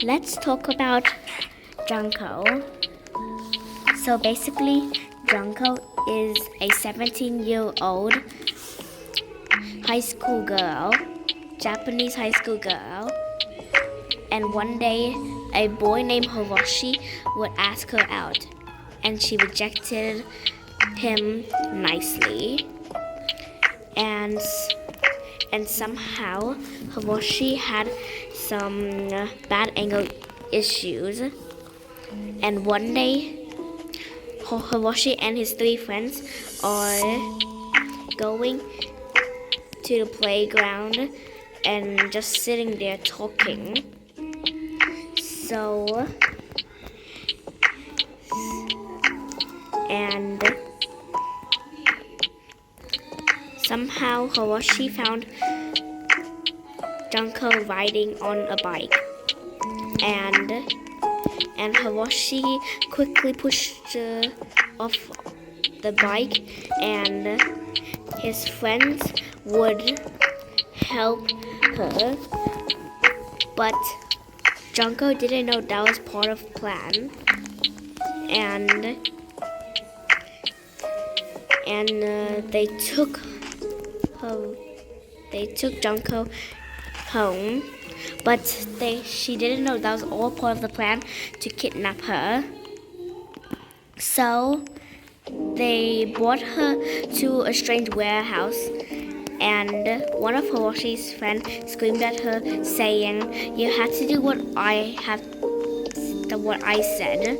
Let's talk about Junko. So basically, Junko is a 17-year-old high school girl, Japanese high school girl. And one day, a boy named Hiroshi would ask her out, and she rejected him nicely. And somehow Hiroshi had some bad anger issues. And one day, Hiroshi and his three friends are going to the playground and just sitting there talking. And somehow Hiroshi found Junko riding on a bike, and Hiroshi quickly pushed off the bike, and his friends would help her, but Junko didn't know that was part of the plan, and they took Junko home, but she didn't know that was all part of the plan to kidnap her. So they brought her to a strange warehouse, and one of Hiroshi's friends screamed at her, saying, "You had to do what I said."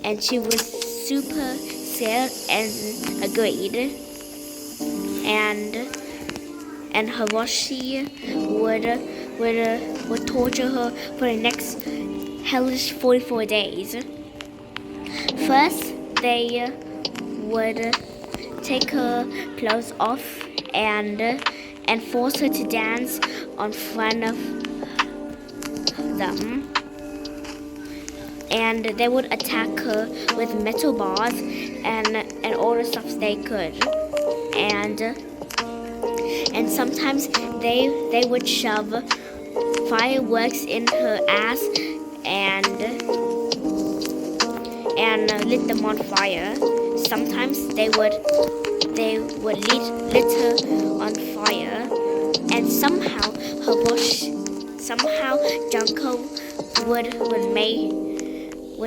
And she was super scared and agreed. And Hiroshi would torture her for the next hellish 44 days. First, they would take her clothes off and force her to dance on front of them. And they would attack her with metal bars and all the stuff they could. And sometimes they would shove fireworks in her ass and lit them on fire. Sometimes they would lit her on fire, and somehow Junko would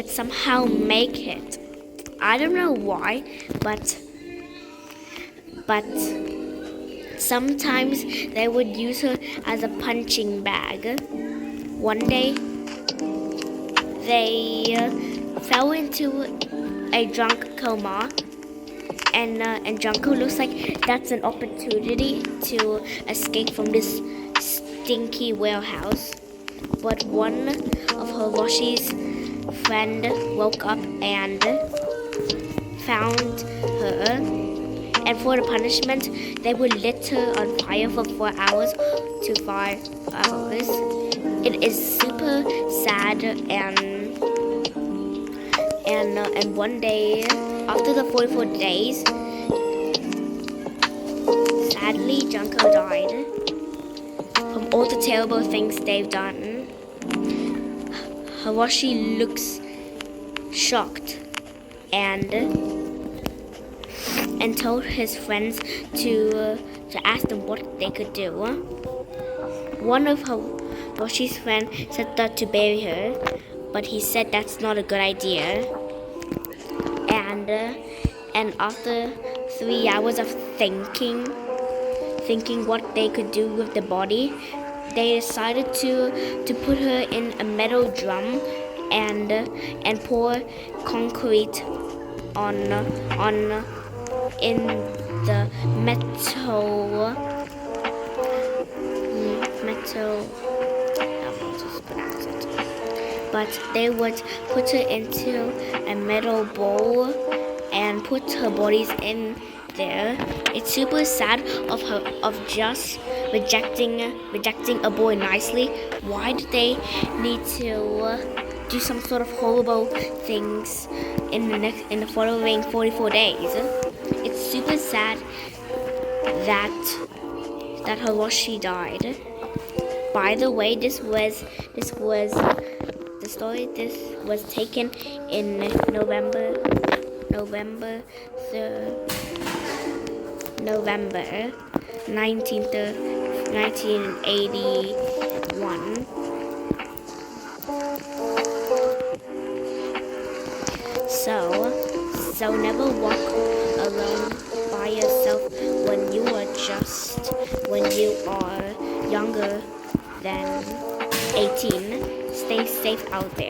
somehow make it. I don't know why, but sometimes they would use her as a punching bag. One day, they fell into a drunk coma, and Junko looks like that's an opportunity to escape from this stinky warehouse. But one of Hiroshi's friend woke up and found her, and for the punishment, they would lit her on fire for 4 hours to 5 hours. It is super sad, and one day, after the 44 days, sadly, Junko died from all the terrible things they've done. Hiroshi looks shocked and told his friends to ask them what they could do. One of Hiroshi's friends said that to bury her, but he said that's not a good idea. And after 3 hours of thinking what they could do with the body, they decided to put her in a metal drum and pour concrete in the metal. I don't know how to pronounce it. But they would put her into a metal bowl and put her bodies in there. It's super sad of just rejecting a boy nicely. Why did they need to do some sort of horrible things in the following 44 days? It's super sad that Hiroshi died. By the way, this was the story. This was taken in November the November 1981. So never walk alone by yourself when you are younger than 18. Stay safe out there.